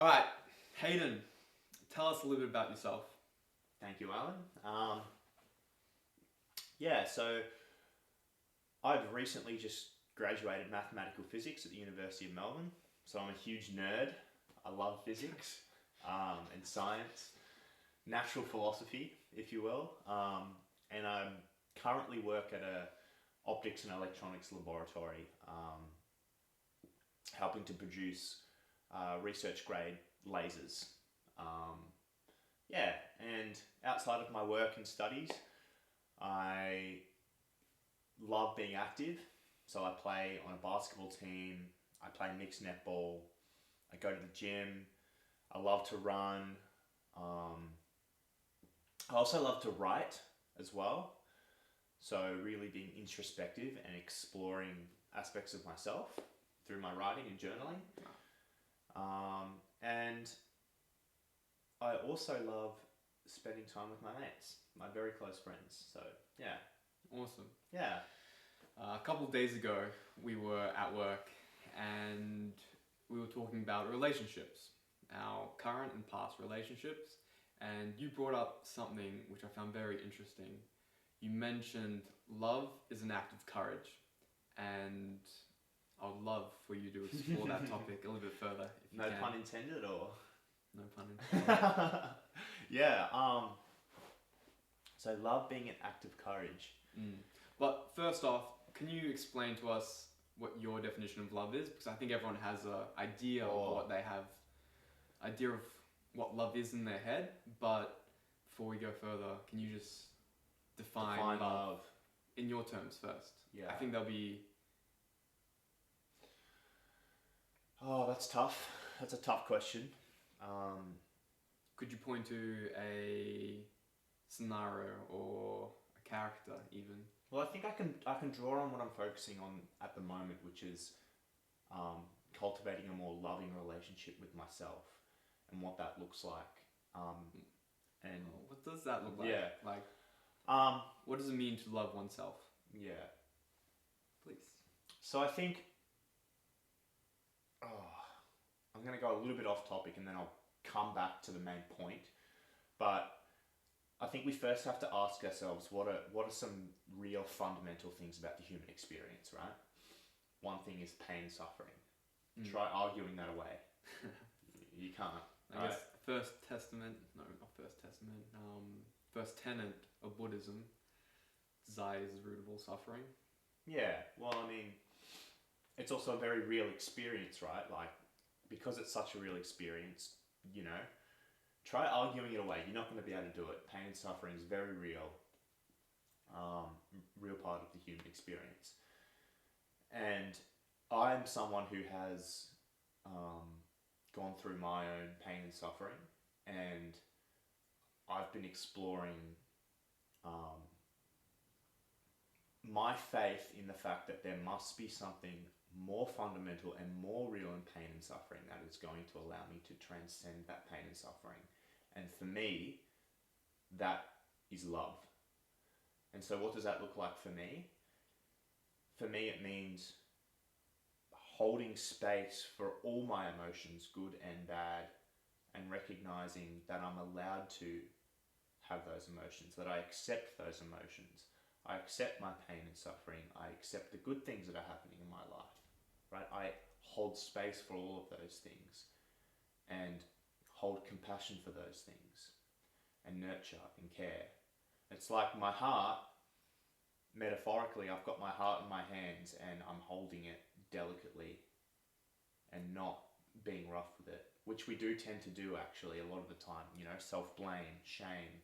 All right, Hayden, tell us a little bit about yourself. Thank you, Alan. So I've recently just graduated mathematical physics at the University of Melbourne. So I'm a huge nerd. I love physics and science, natural philosophy, if you will. And I currently work at a optics and electronics laboratory, helping to produce research grade lasers. Um, yeah, and outside of my work and studies, I love being active. So I play on a basketball team, I play mixed netball, I go to the gym, I love to run. Um, I also love to write as well. So really being introspective and exploring aspects of myself through my writing and journaling. And I also love spending time with my mates, my very close friends. So yeah, Awesome. yeah. A couple of days ago, we were at work and we were talking about relationships, our current and past relationships, and you brought up something which I found very interesting. You mentioned love is an act of courage, and I would love for you to explore that topic a little bit further if you No can. pun intended, or No pun intended. yeah. So love being an act of courage. But first off, can you explain to us what your definition of love is? Because I think everyone has an idea of what they have, idea of what love is in their head. But before we go further, can you just define love in your terms first? Yeah. I think there'll be. Oh, that's tough. That's a tough question. Could you point to a scenario or a character even? Well, I think I can draw on what I'm focusing on at the moment, which is cultivating a more loving relationship with myself and what that looks like. And what does that look like? Yeah. Like, what does it mean to love oneself? Yeah. Please. So I think I'm going to go a little bit off topic and then I'll come back to the main point. But I think we first have to ask ourselves what are some real fundamental things about the human experience, right? One thing is pain and suffering. Try arguing that away. You can't. I guess first tenet of Buddhism, desire is the root of all suffering. Yeah, well, I mean, it's also a very real experience, right? Like, because it's such a real experience, try arguing it away. You're not going to be able to do it. Pain and suffering is very real, real part of the human experience. And I'm someone who has gone through my own pain and suffering, and I've been exploring my faith in the fact that there must be something more fundamental and more real in pain and suffering that is going to allow me to transcend that pain and suffering. And for me, that is love. And so what does that look like for me? For me, it means holding space for all my emotions, good and bad, and recognizing that I'm allowed to have those emotions, that I accept those emotions. I accept my pain and suffering. I accept the good things that are happening in my life, right? I hold space for all of those things and hold compassion for those things and nurture and care. It's like my heart, metaphorically, I've got my heart in my hands and I'm holding it delicately and not being rough with it, which we do tend to do actually a lot of the time, self-blame, shame,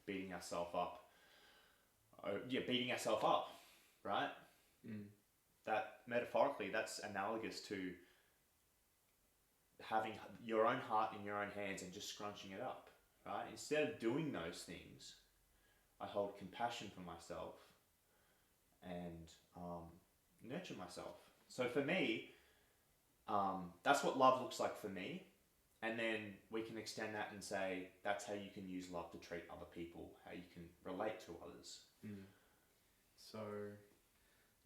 beating ourselves up. Beating ourselves up, right? That metaphorically, that's analogous to having your own heart in your own hands and just scrunching it up, right? Instead of doing those things, I hold compassion for myself and nurture myself. So for me, that's what love looks like for me. And then we can extend that and say that's how you can use love to treat other people, how you can relate to others. So,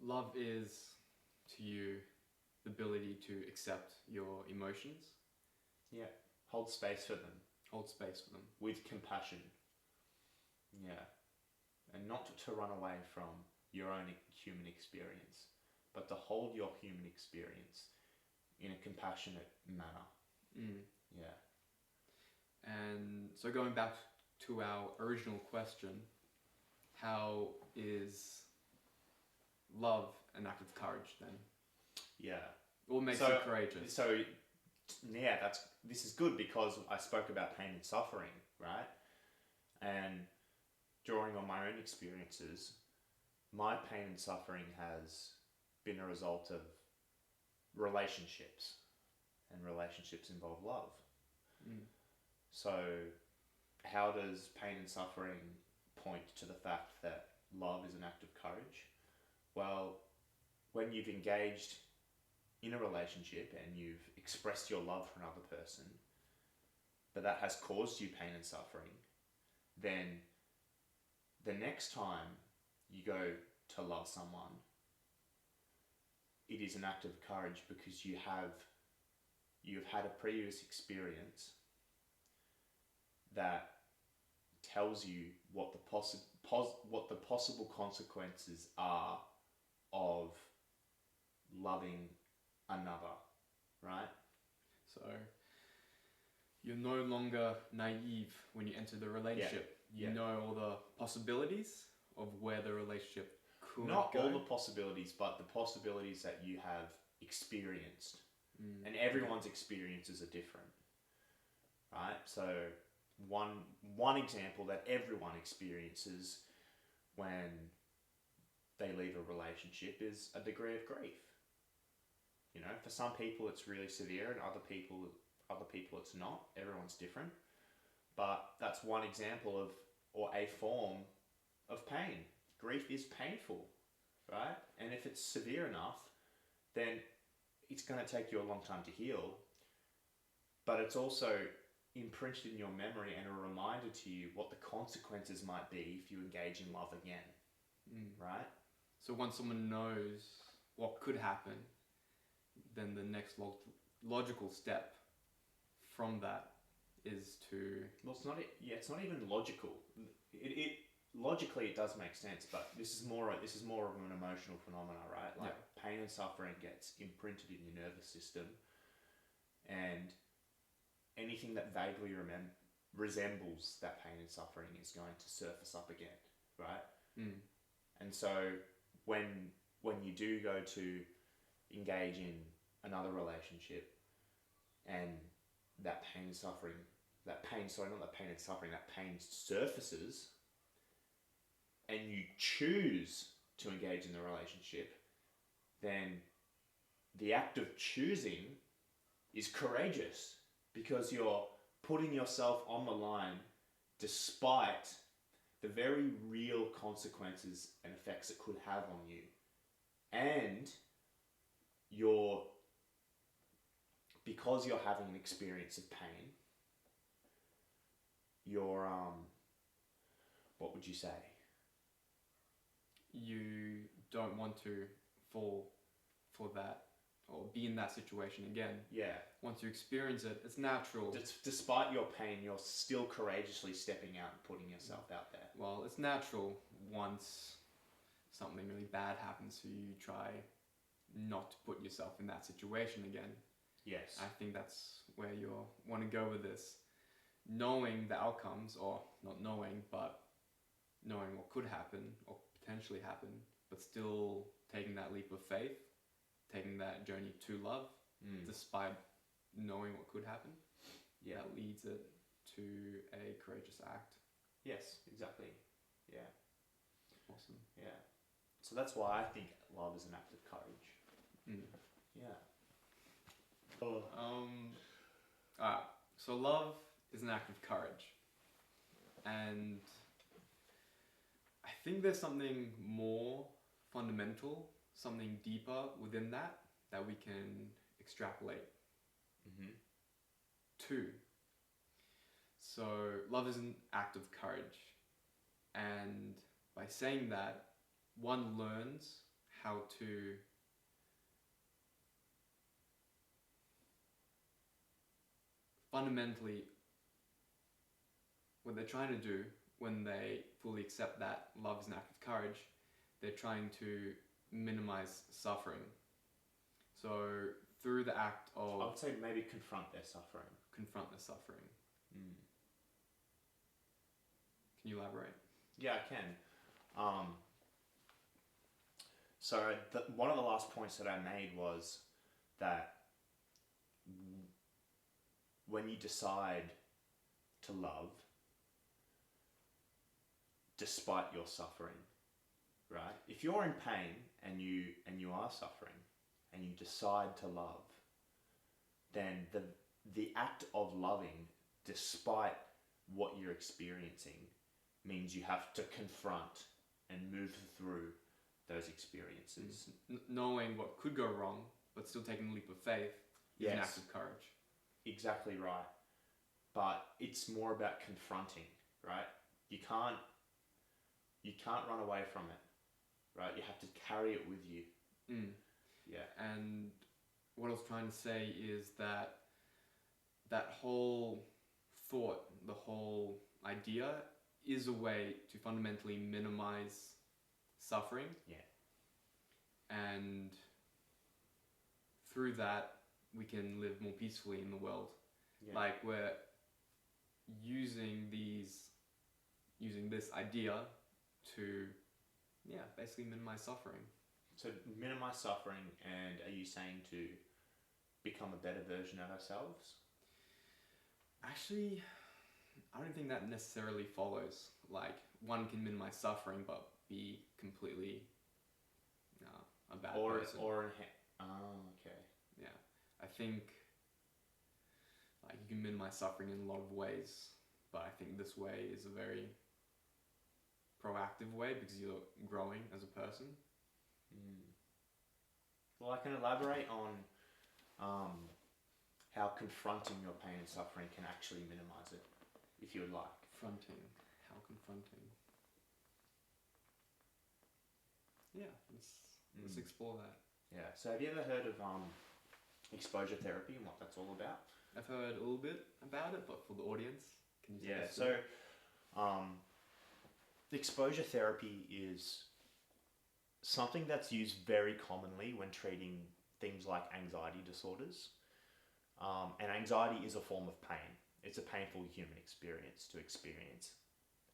love is to you the ability to accept your emotions, Yeah. Hold space for them hold space for them. with compassion. Yeah. And not to run away from your own human experience, but to hold your human experience in a compassionate manner. Mm. Yeah. And so going back to our original question, how is love an act of courage then? Yeah. What makes So- you courageous? So, yeah, this is good because I spoke about pain and suffering, right? And drawing on my own experiences, my pain and suffering has been a result of relationships, and relationships involve love. Mm. So, how does pain and suffering point to the fact that love is an act of courage? Well, when you've engaged in a relationship and you've expressed your love for another person, but that has caused you pain and suffering, then the next time you go to love someone, it is an act of courage because you've had a previous experience that tells you what the possible consequences are of loving another, right? So you're no longer naive when you enter the relationship. You Yeah. know all the possibilities of where the relationship could Not go. all the possibilities, but the possibilities that you have experienced. Mm. And everyone's experiences are different, right? So one example that everyone experiences when they leave a relationship is a degree of grief. You know, for some people it's really severe, and other people it's not. Everyone's different, but that's one example of, or a form of pain. Grief is painful, right? And if it's severe enough, then it's going to take you a long time to heal, but it's also imprinted in your memory and a reminder to you what the consequences might be if you engage in love again, right? So once someone knows what could happen, then the next logical step from that is to... Well, it's not even logical. It logically it does make sense, but this is more of an emotional phenomena, right? Like pain and suffering gets imprinted in your nervous system, and anything that vaguely resembles that pain and suffering is going to surface up again, right? Mm. And so when you do go to engage in another relationship, and that pain surfaces, and you choose to engage in the relationship, then the act of choosing is courageous because you're putting yourself on the line despite the very real consequences and effects it could have on you. And because you're having an experience of pain, you're, what would you say? You don't want to fall for that or be in that situation again. Yeah. Once you experience it, it's natural. Despite your pain, you're still courageously stepping out and putting yourself out there. Well, it's natural once something really bad happens, so you try not to put yourself in that situation again. Yes. I think that's where you want to go with this. Knowing the outcomes, or not knowing, but knowing what could happen or potentially happen, but still taking that leap of faith, taking that journey to love, despite knowing what could happen. Yeah. That leads it to a courageous act. Yes, exactly. Yeah. Awesome. Yeah. So that's why I think love is an act of courage. Yeah. Alright, so love is an act of courage. And I think there's something more fundamental, something deeper within that we can extrapolate to. So love is an act of courage. And by saying that, one learns how to fundamentally, what they're trying to do when they fully accept that love is an act of courage, they're trying to minimize suffering. So through the act of I would say maybe confront their suffering. confront the suffering. Mm. Can you elaborate? Yeah, I can. So one of the last points that I made was that when you decide to love, despite your suffering, right? If you're in pain and you are suffering, and you decide to love, then the act of loving, despite what you're experiencing, means you have to confront and move through those experiences. Knowing what could go wrong, but still taking a leap of faith is an act of courage. Exactly right. But it's more about confronting, right? You can't run away from it, right? You have to carry it with you. Mm. Yeah. And what I was trying to say is that that whole thought, the whole idea, is a way to fundamentally minimize suffering. Yeah. And through that, we can live more peacefully in the world. Yeah. Like we're using this idea to, basically minimize suffering. So minimize suffering, and are you saying to become a better version of ourselves? Actually, I don't think that necessarily follows. Like, one can minimize suffering but be completely a bad person. Okay. Yeah. I think like you can minimize suffering in a lot of ways, but I think this way is a very proactive way because you're growing as a person. Well, I can elaborate on how confronting your pain and suffering can actually minimize it, if you would like. How confronting? Yeah, let's explore that. Yeah. So have you ever heard of exposure therapy and what that's all about? I've heard a little bit about it, but for the audience, can you tell us? So exposure therapy is something that's used very commonly when treating things like anxiety disorders. And anxiety is a form of pain. It's a painful human experience to experience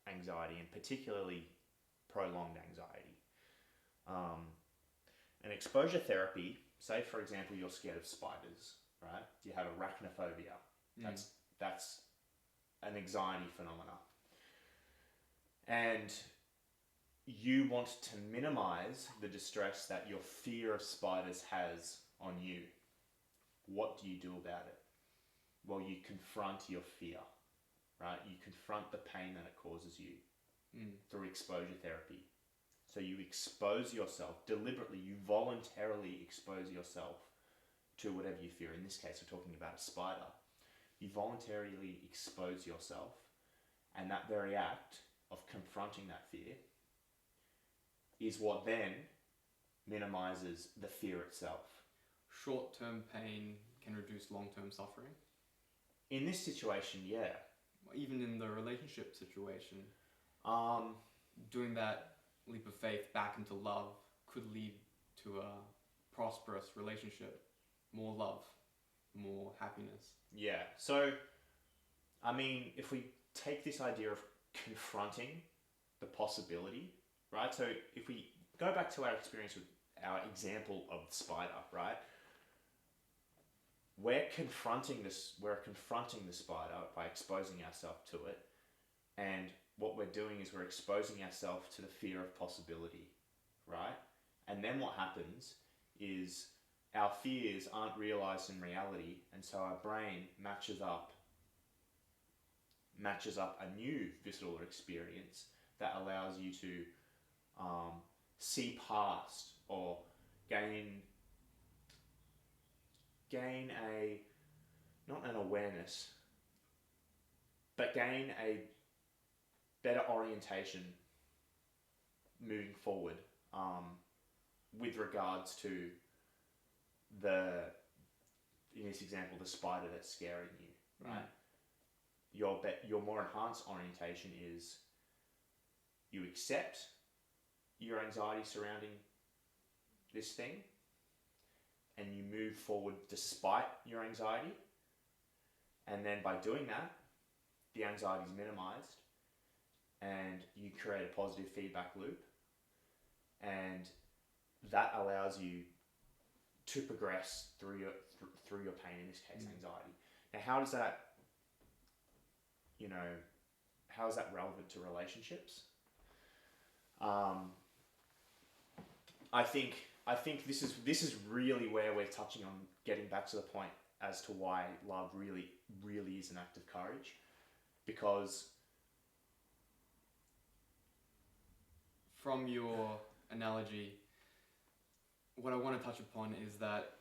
anxiety, and particularly prolonged anxiety. And exposure therapy, say for example you're scared of spiders, right? You have arachnophobia. That's an anxiety phenomena. And you want to minimize the distress that your fear of spiders has on you. What do you do about it? Well, you confront your fear, right? You confront the pain that it causes you through exposure therapy. So you expose yourself deliberately, you voluntarily expose yourself to whatever you fear. In this case, we're talking about a spider. You voluntarily expose yourself, and that very act of confronting that fear is what then minimizes the fear itself. Short-term pain can reduce long-term suffering. In this situation, yeah. Even in the relationship situation, Um, doing that leap of faith back into love could lead to a prosperous relationship, more love, more happiness. yeah. So, I mean, if we take this idea of confronting the possibility, right? So if we go back to our experience with our example of the spider, right? We're confronting the spider by exposing ourselves to it, and what we're doing is we're exposing ourselves to the fear of possibility, right? And then what happens is our fears aren't realized in reality, and so our brain matches up a new visceral experience that allows you to see past or gain a, not an awareness, but gain a better orientation moving forward with regards to in this example, the spider that's scaring you, right? Your more enhanced orientation is you accept your anxiety surrounding this thing, and you move forward despite your anxiety. And then by doing that, the anxiety is minimized, and you create a positive feedback loop, and that allows you to progress through your pain, in this case anxiety. Now, how is that relevant to relationships? I think this is really where we're touching on getting back to the point as to why love really is an act of courage, because from your analogy, what I want to touch upon is that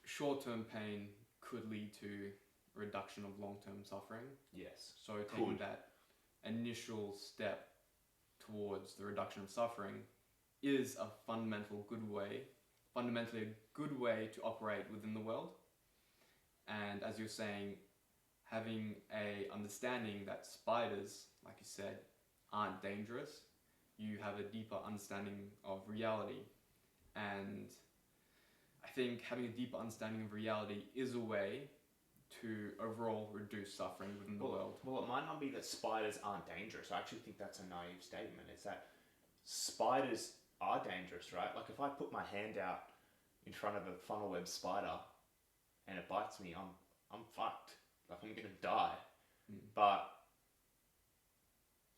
short-term pain could lead to reduction of long-term suffering. yes, So taking that initial step towards the reduction of suffering is a fundamentally a good way to operate within the world. And as you're saying, having a understanding that spiders, like you said, aren't dangerous, you have a deeper understanding of reality. And I think having a deeper understanding of reality is a way to overall reduce suffering within the world. Well, it might not be that spiders aren't dangerous. I actually think that's a naive statement. It's that spiders are dangerous, right? Like if I put my hand out in front of a funnel web spider and it bites me, I'm fucked. Like I'm gonna die. But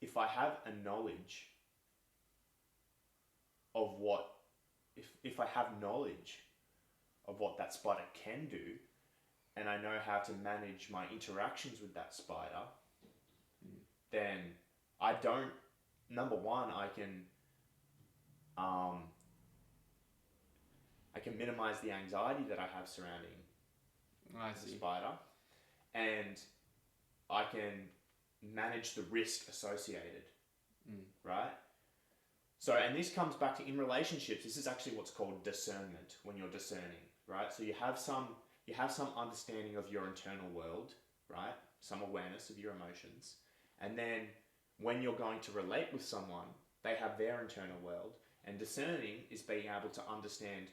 if I have a knowledge of if I have knowledge of what that spider can do, and I know how to manage my interactions with that spider, then I don't. Number one, I can minimize the anxiety that I have surrounding the spider, and I can manage the risk associated, right? So, and this comes back to in relationships. This is actually what's called discernment when you're discerning, right? So you have some understanding of your internal world, right? Some awareness of your emotions. And then when you're going to relate with someone, they have their internal world. And discerning is being able to understand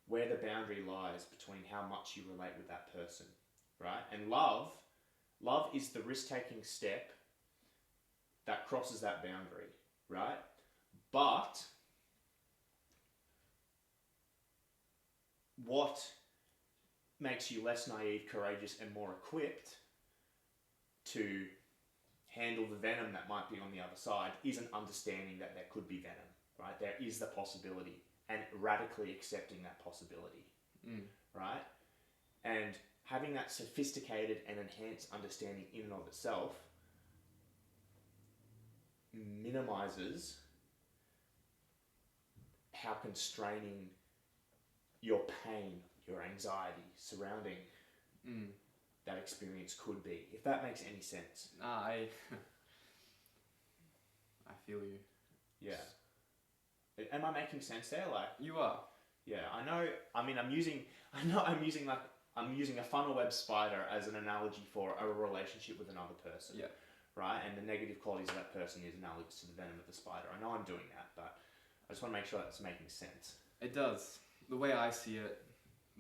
where the boundary lies between how much you relate with that person, right? And love is the risk-taking step that crosses that boundary, right? But what makes you less naive, courageous, and more equipped to handle the venom that might be on the other side is an understanding that there could be venom, right? There is the possibility, and radically accepting that possibility, right? And having that sophisticated and enhanced understanding in and of itself minimizes how constraining your pain, your anxiety surrounding that experience could be, if that makes any sense. I feel you. Yeah. Am I making sense there? Like you are. Yeah, I know. I mean, I'm using a funnel web spider as an analogy for a relationship with another person. Yeah. Right, and the negative qualities of that person is analogous to the venom of the spider. I know I'm doing that, but I just want to make sure that's making sense. It does. The way I see it,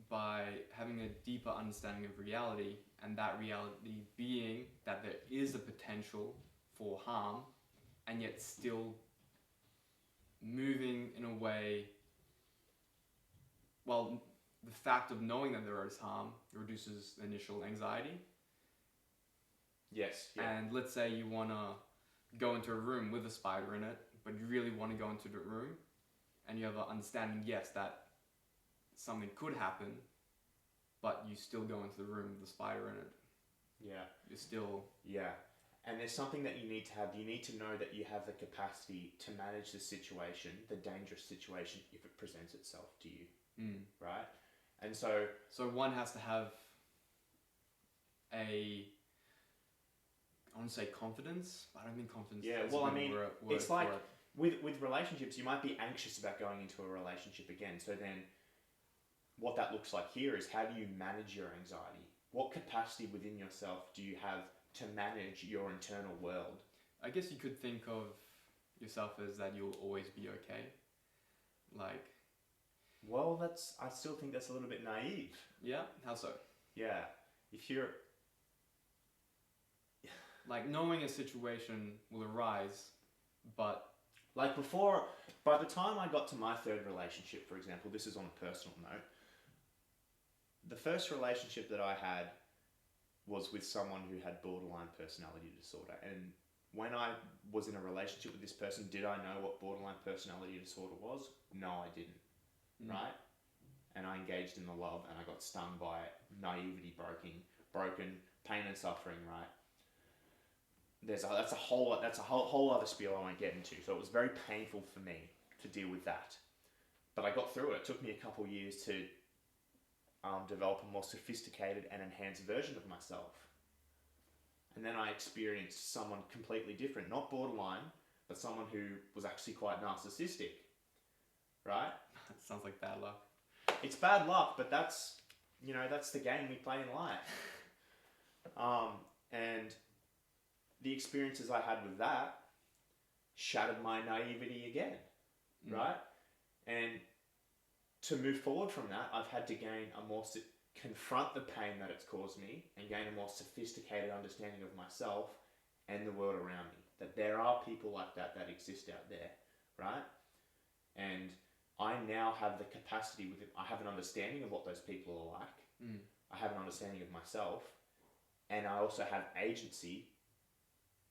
by having a deeper understanding of reality, and that reality being that there is a potential for harm, and yet still moving in a way, well, the fact of knowing that there is harm reduces the initial anxiety. Yes. Yeah. And let's say you want to go into a room with a spider in it, but you really want to go into the room, and you have an understanding, yes, that something could happen, but you still go into the room with the spider in it. Yeah. You're still... Yeah. And there's something that you need to have. You need to know that you have the capacity to manage the situation, the dangerous situation, if it presents itself to you. Right? And so one has to have I want to say confidence, but I don't think confidence. Yeah, well, I mean, it's like with relationships, you might be anxious about going into a relationship again. So then what that looks like here is, how do you manage your anxiety what capacity within yourself do you have to manage your internal world? I guess you could think of yourself as that you'll always be okay. Like, Well, I still think that's a little bit naive. yeah, how so? Yeah. If you're, Like, knowing a situation will arise, but like by the time I got to my third relationship, for example, this is on a personal note, the first relationship that I had was with someone who had borderline personality disorder. And when I was in a relationship with this person, did I know what borderline personality disorder was? No, I didn't. Right? And I engaged in the love and I got stung by it, naivety broken, pain and suffering, right? That's a whole other spiel I won't get into. So it was very painful for me to deal with that. But I got through it. It took me a couple years to develop a more sophisticated and enhanced version of myself. And then I experienced someone completely different, not borderline, but someone who was actually quite narcissistic, right? it sounds like bad luck. It's bad luck, but that's the game we play in life. And the experiences I had with that shattered my naivety again, right? And to move forward from that, I've had to gain confront the pain that it's caused me and gain a more sophisticated understanding of myself and the world around me. That there are people like that exist out there, right? And I now have the capacity I have an understanding of what those people are like. I have an understanding of myself, and I also have agency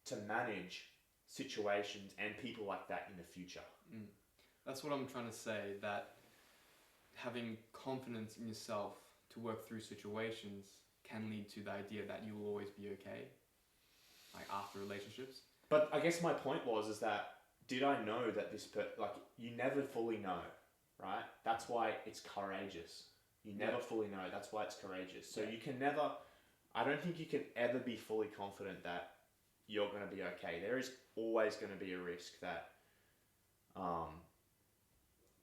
to manage situations and people like that in the future. That's what I'm trying to say, that having confidence in yourself to work through situations can lead to the idea that you will always be okay, like after relationships. But I guess my point is that did I know that you never fully know, right? That's why it's courageous. You never fully know. That's why it's courageous. So you can never, I don't think you can ever be fully confident that you're going to be okay. There is always going to be a risk that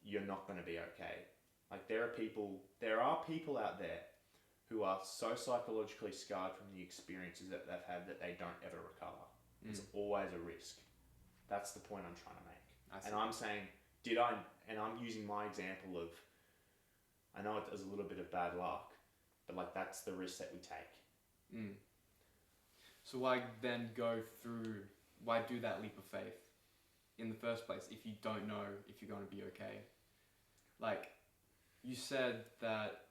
you're not going to be okay. Like there are people out there who are so psychologically scarred from the experiences that they've had that they don't ever recover. It's always a risk. That's the point I'm trying to make. And I'm saying, and I'm using my example of, I know it is a little bit of bad luck, but like that's the risk that we take. So why do that leap of faith in the first place if you don't know if you're going to be okay? Like, you said that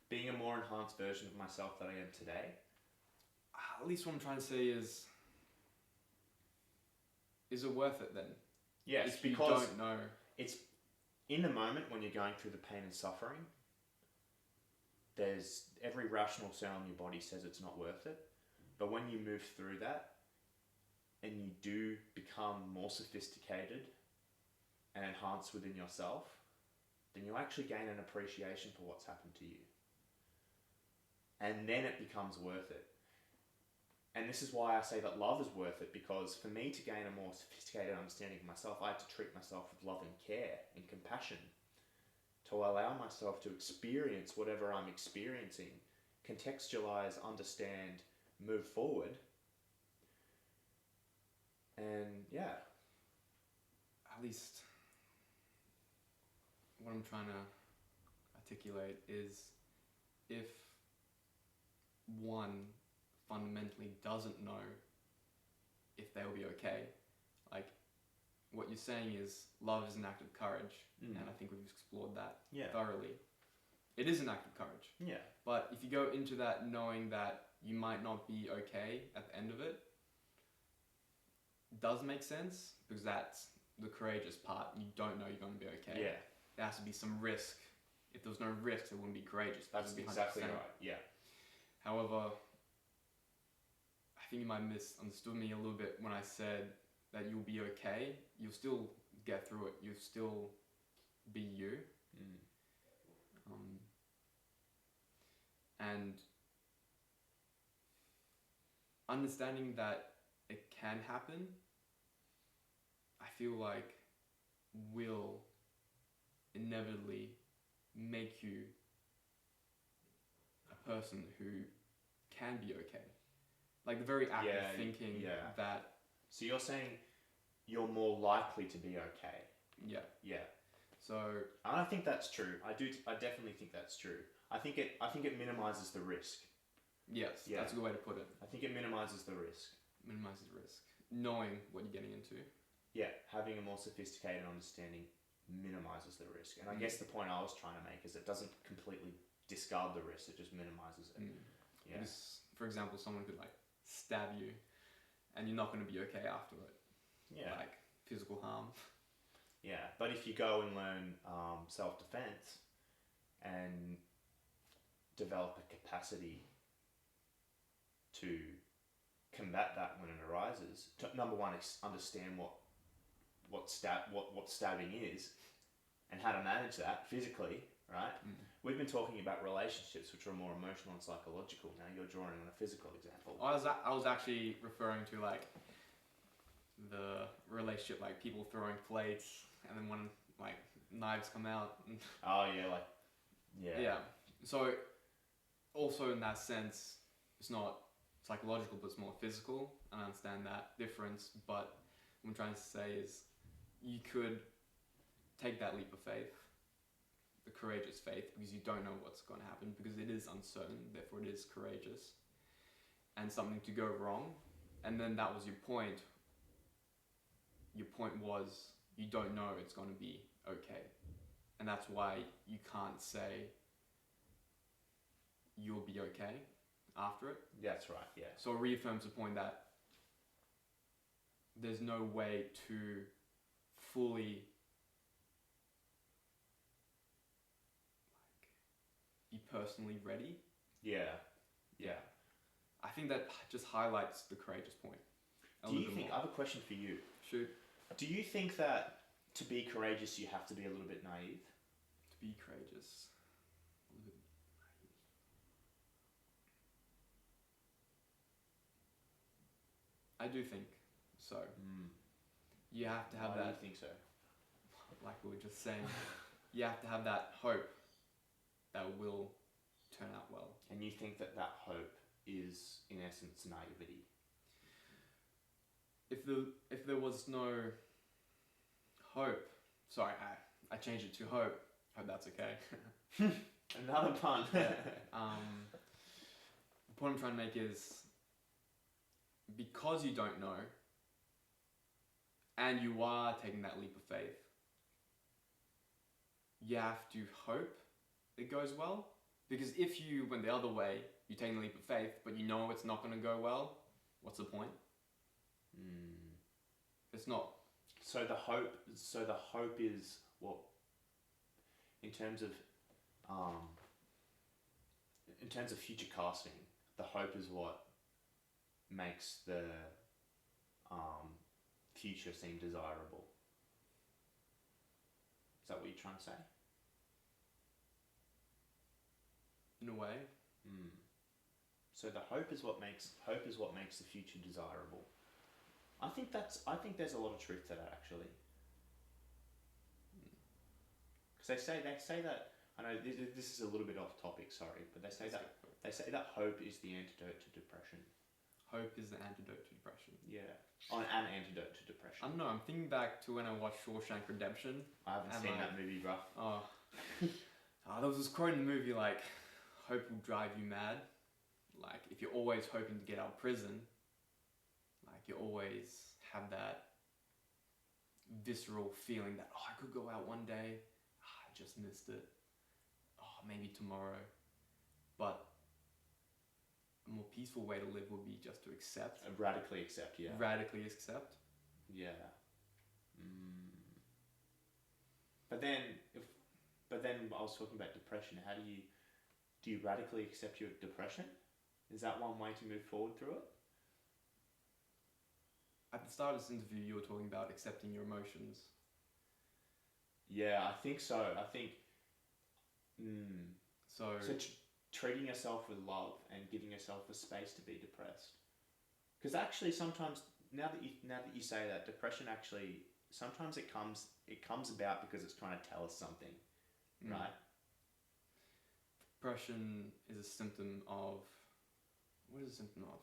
being a more enhanced version of myself that I am today. At least what I'm trying to say is it worth it then? Yes, if because you don't know. It's in the moment when you're going through the pain and suffering, there's every rational cell in your body says it's not worth it. But when you move through that and you do become more sophisticated and enhanced within yourself, then you actually gain an appreciation for what's happened to you. And then it becomes worth it. And this is why I say that love is worth it, because for me to gain a more sophisticated understanding of myself, I have to treat myself with love and care and compassion to allow myself to experience whatever I'm experiencing, contextualize, understand, move forward. And yeah. At least what I'm trying to articulate is if one fundamentally doesn't know if they'll be okay, like what you're saying is love is an act of courage, and I think we've explored that thoroughly. It is an act of courage. Yeah. But if you go into that knowing that you might not be okay at the end of it, does make sense, because that's the courageous part. You don't know you're going to be okay. Yeah. There has to be some risk. If there was no risk, it wouldn't be courageous. That's exactly right. Yeah. However, I think you might have misunderstood me a little bit when I said that you'll be okay. You'll still get through it. You'll still be you. And understanding that it can happen, I feel like will inevitably make you a person who can be okay. Like the very act Yeah, of thinking yeah. that, So you're saying you're more likely to be okay. yeah. Yeah. So, And I think that's true. I definitely think that's true. I think it minimizes the risk. yes, Yeah. that's a good way to put it. I think it minimizes the risk. Minimizes risk. Knowing what you're getting into. Yeah, having a more sophisticated understanding minimizes the risk. And I guess the point I was trying to make is it doesn't completely discard the risk, it just minimizes it. Yeah. Because, for example, someone could like stab you and you're not going to be okay after it. Yeah. Like physical harm. Yeah, but if you go and learn self-defense and develop a capacity to combat that when it arises, number one, understand what stabbing is and how to manage that physically, right? We've been talking about relationships, which are more emotional and psychological. Now you're drawing on a physical example. I was actually referring to like the relationship, like people throwing plates and then when like knives come out. Oh yeah, like yeah. Yeah. So also in that sense, it's not psychological, but it's more physical. And I understand that difference. But what I'm trying to say is, you could take that leap of faith, the courageous faith, because you don't know what's going to happen, because it is uncertain. Therefore, it is courageous, and something to go wrong. And then that was your point. Your point was you don't know it's going to be okay. And that's why you can't say you'll be okay after it. That's right, yeah. So it reaffirms the point that there's no way to fully be personally ready. Yeah. Yeah. I think that just highlights the courageous point. Do you think, I have a question for you. Shoot. Do you think that to be courageous you have to be a little bit naive? To be courageous. A little bit naive. I do think so. You have to have Why that. do you think so? Like we were just saying, you have to have that hope that will turn out well. And you think that that hope is, in essence, naivety? If there was no hope, sorry, I changed it to hope. Hope that's okay. Another pun. The point I'm trying to make is, because you don't know, and you are taking that leap of faith, you have to hope it goes well. Because if you went the other way, you're taking the leap of faith, but you know it's not going to go well, what's the point? It's not. So the hope is what, in terms of future casting, the hope is what makes the future seem desirable. Is that what you're trying to say? In a way. So the hope is what makes the future desirable. I think there's a lot of truth to that, actually. Because they say that, I know this is a little bit off topic, sorry, but they say that hope is the antidote to depression. Hope is the antidote to depression. Yeah, an antidote to depression. I don't know. I'm thinking back to when I watched Shawshank Redemption. I haven't seen that movie, bro. There was this quote in the movie like, "Hope will drive you mad." Like if you're always hoping to get out of prison, like you always have that visceral feeling that I could go out one day. I just missed it. Maybe tomorrow. But a more peaceful way to live would be just to accept. Radically accept, yeah. Radically accept. Yeah. But then I was talking about depression. How do you radically accept your depression? Is that one way to move forward through it? At the start of this interview, you were talking about accepting your emotions. Yeah, I think so. I think. So treating yourself with love and giving yourself a space to be depressed. Because actually, sometimes now that you say that, depression actually sometimes it comes about because it's trying to tell us something, right? Depression is a symptom of what is a symptom of?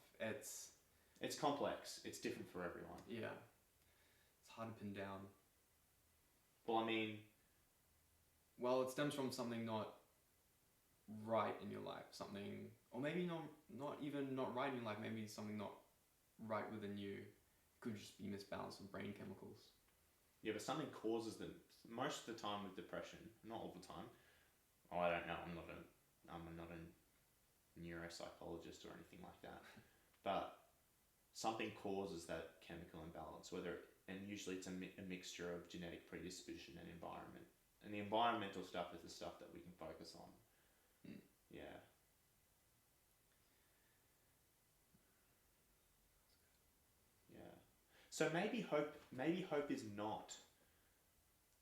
It's complex. It's different for everyone. Yeah, it's hard to pin down. Well, I mean, Well, it stems from something not right in your life, something, or maybe not even not right in your life, maybe something not right within you. It could just be misbalance of brain chemicals. yeah, but something causes them. Most of the time with depression, not all the time. Oh, I don't know. I'm not a neuropsychologist or anything like that. But something causes that chemical imbalance, and usually it's a mixture of genetic predisposition and environment. And the environmental stuff is the stuff that we can focus on. Mm. Yeah. Yeah. So maybe hope is not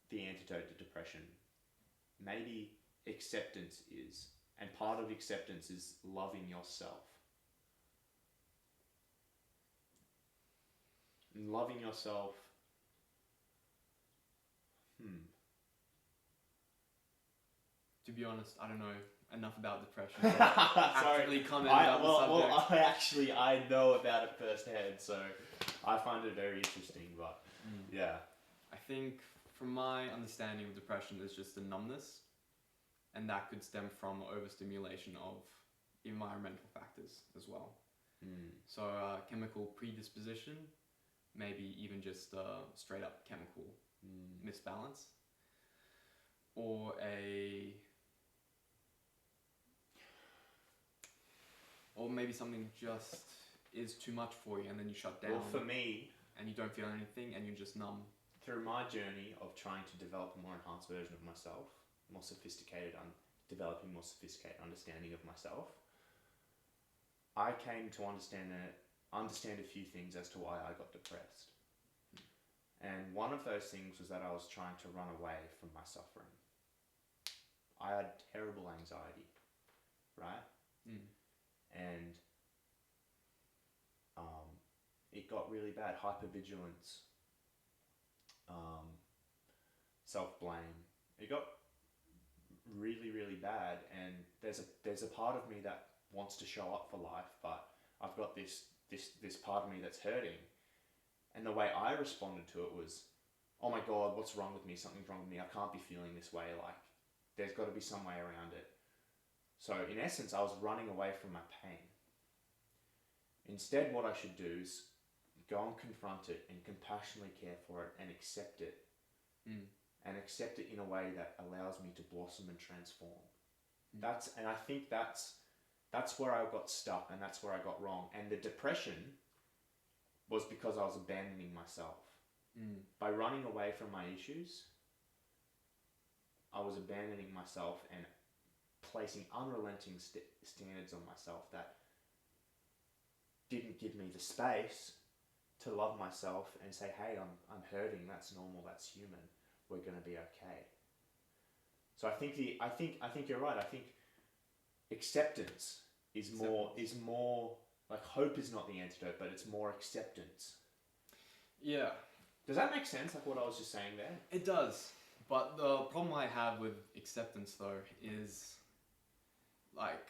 the antidote to depression. Maybe acceptance is. And part of acceptance is loving yourself. And loving yourself. To be honest, I don't know enough about depression. So actively comment about the subject. I know about it firsthand, so I find it very interesting. But yeah, I think from my understanding of depression, there's just a numbness, and that could stem from overstimulation of environmental factors as well. So chemical predisposition, maybe even just straight up chemical misbalance, or maybe something just is too much for you, and then you shut down. Well, for me, and you don't feel anything, and you're just numb. Through my journey of trying to develop a more enhanced version of myself, developing more sophisticated understanding of myself, I came to understand a few things as to why I got depressed. And one of those things was that I was trying to run away from my suffering. I had terrible anxiety, right? And it got really bad. Hypervigilance, self-blame. It got really, really bad. And there's a part of me that wants to show up for life, but I've got this part of me that's hurting. And the way I responded to it was, oh my God, what's wrong with me? Something's wrong with me. I can't be feeling this way. Like, there's got to be some way around it. So in essence, I was running away from my pain. Instead, what I should do is go and confront it and compassionately care for it and accept it. And accept it in a way that allows me to blossom and transform. And I think that's where I got stuck, and that's where I got wrong. And the depression was because I was abandoning myself. By running away from my issues, I was abandoning myself and placing unrelenting standards on myself that didn't give me the space to love myself and say, hey, I'm hurting, that's normal, that's human, we're gonna be okay. So I think you're right. I think acceptance is more like hope is not the antidote, but it's more acceptance. Yeah. Does that make sense, like what I was just saying there? It does. But the problem I have with acceptance, though, is like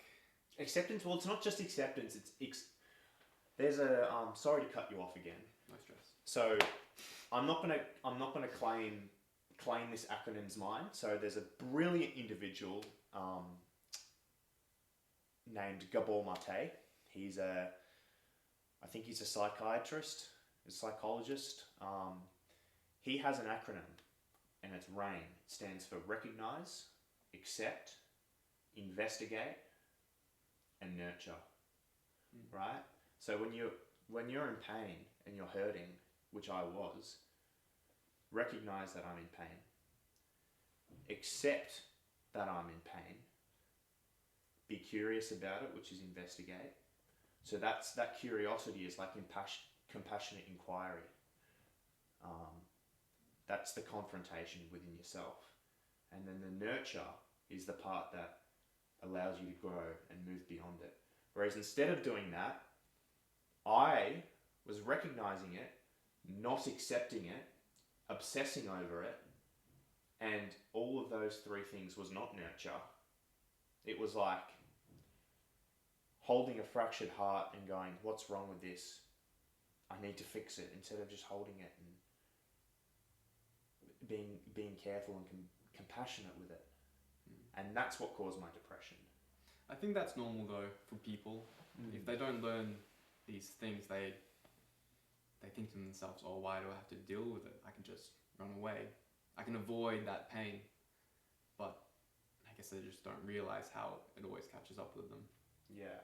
acceptance. Well, it's not just acceptance. There's a sorry to cut you off again. No stress. So I'm not gonna claim this acronym's mine. So there's a brilliant individual named Gabor Mate. I think he's a psychiatrist, a psychologist. He has an acronym, and it's RAIN. It stands for recognize, accept, investigate, and nurture. Right? So when you're in pain and you're hurting, which I was, recognize that I'm in pain. Accept that I'm in pain. Be curious about it, which is investigate. So that curiosity is like compassionate inquiry. That's the confrontation within yourself. And then the nurture is the part that allows you to grow and move beyond it. Whereas instead of doing that, I was recognizing it, not accepting it, obsessing over it, and all of those three things was not nurture. It was like holding a fractured heart and going, what's wrong with this? I need to fix it, instead of just holding it and being careful and compassionate with it. And that's what caused my depression. I think that's normal though for people. If they don't learn these things, they think to themselves, oh, why do I have to deal with it? I can just run away. I can avoid that pain. But I guess they just don't realize how it always catches up with them. Yeah.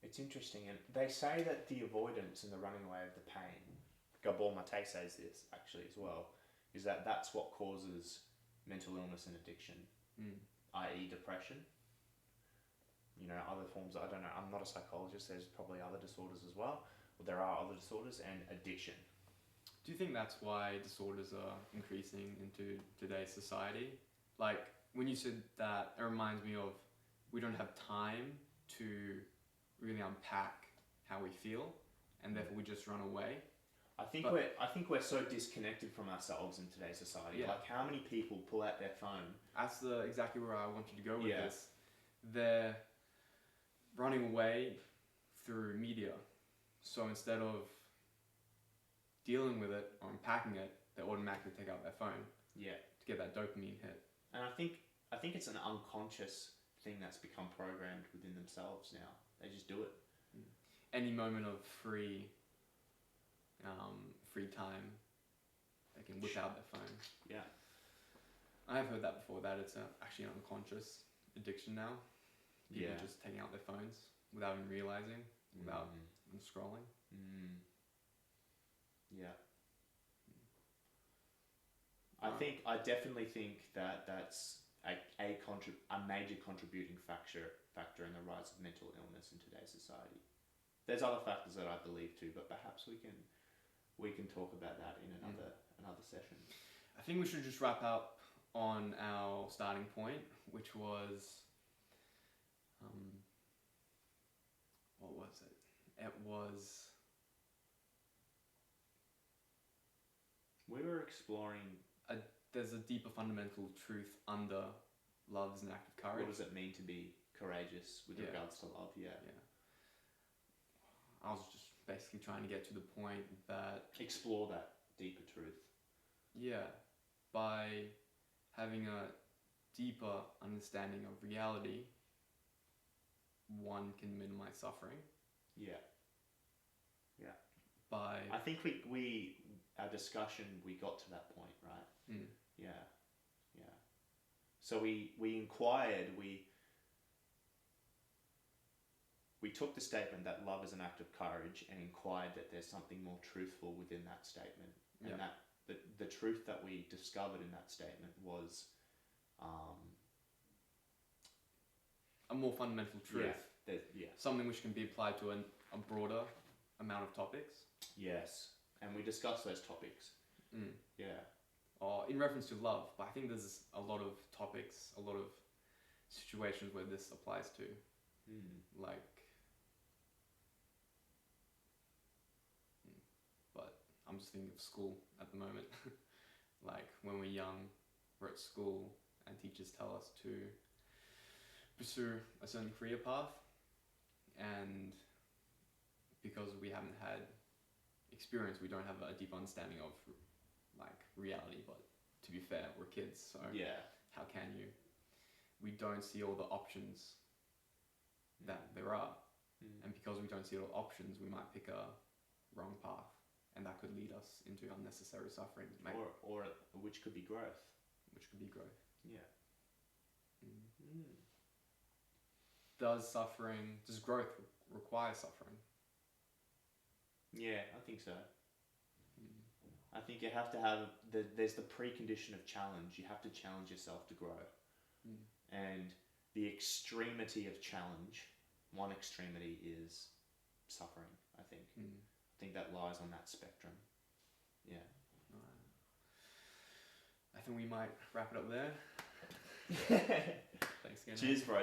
It's interesting, and they say that the avoidance and the running away of the pain, Gabor Mate says this actually as well, is that that's what causes mental illness and addiction, i.e. depression. You know, other forms, I don't know, I'm not a psychologist, there's probably other disorders as well, but there are other disorders, and addiction. Do you think that's why disorders are increasing into today's society? Like, when you said that, it reminds me of, we don't have time to really unpack how we feel, and therefore we just run away. I think we're so disconnected from ourselves in today's society. Yeah. Like, how many people pull out their phone? That's exactly where I want you to go with Yeah. this. They're running away through media. So instead of dealing with it or unpacking it, they automatically take out their phone Yeah. to get that dopamine hit. And I think it's an unconscious thing that's become programmed within themselves now. They just do it. Any moment of free time, they can whip out their phone. Yeah. I've heard that before, that it's actually an unconscious addiction now. People Yeah. just taking out their phones without even realizing, without scrolling. Yeah. I definitely think that that's a major contributing factor in the rise of mental illness in today's society. There's other factors that I believe too, but perhaps we can talk about that in another session. I think we should just wrap up on our starting point, which was, what was it? It was, we were exploring there's a deeper fundamental truth under love is an act of courage. what does it mean to be courageous with regards to love. Yeah. I was just basically trying to get to the point that Explore that deeper truth. by having a deeper understanding of reality, one can minimize suffering. Yeah. By I think our discussion, we got to that point, right? Yeah. So we inquired, we took the statement that love is an act of courage and inquired that there's something more truthful within that statement. And that the truth that we discovered in that statement was a more fundamental truth. Something which can be applied to a broader amount of topics. Yes. And we discussed those topics. Yeah. Or in reference to love, but I think there's a lot of topics, a lot of situations where this applies to. Like, but I'm just thinking of school at the moment. Like, when we're young, we're at school and teachers tell us to pursue a certain career path, and because we haven't had experience, we don't have a deep understanding of like reality. But to be fair, we're kids, so how can you? We don't see all the options that there are, and because we don't see all the options, we might pick a wrong path, and that could lead us into unnecessary suffering, or which could be growth. Yeah. Does growth require suffering? Yeah, I think so. I think you have to have there's the precondition of challenge. You have to challenge yourself to grow. And the extremity of challenge, one extremity is suffering, I think. I think that lies on that spectrum. Yeah. I think we might wrap it up there. Thanks again. Cheers, bro.